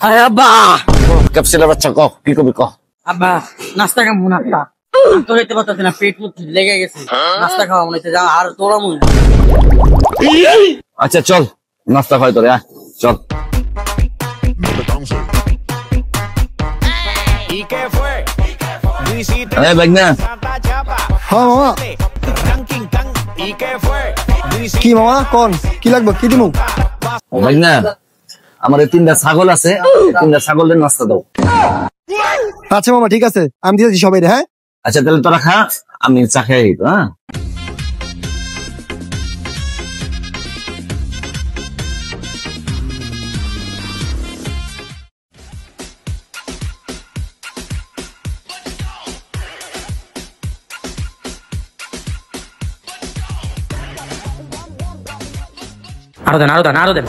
আরে আব্বা ক্যাপসুলের বাচ্চা কহ কি কবি কহ। আব্বা নাস্তা কেমন নাস্তা তো হইতে পারতেছি না, পেট মুখ লেগে গেছে, নাস্তা খাওয়া মনে হচ্ছে যা আর তোরা মনে আচ্ছা চল নাস্তা খাই তোরে চল। না হ্যাঁ মামা কি মামা কোন কি লাগবে কি দিমু? না আমার এই 3টা ছাগল আছে, 3টা ছাগলের নাস্তা দাও। আচ্ছা মামা ঠিক আছে আমি দিয়েছি সবাই রে। হ্যাঁ আচ্ছা তাহলে তোরা খা, আমি চা খাই তো। হ্যাঁ আরো দেন।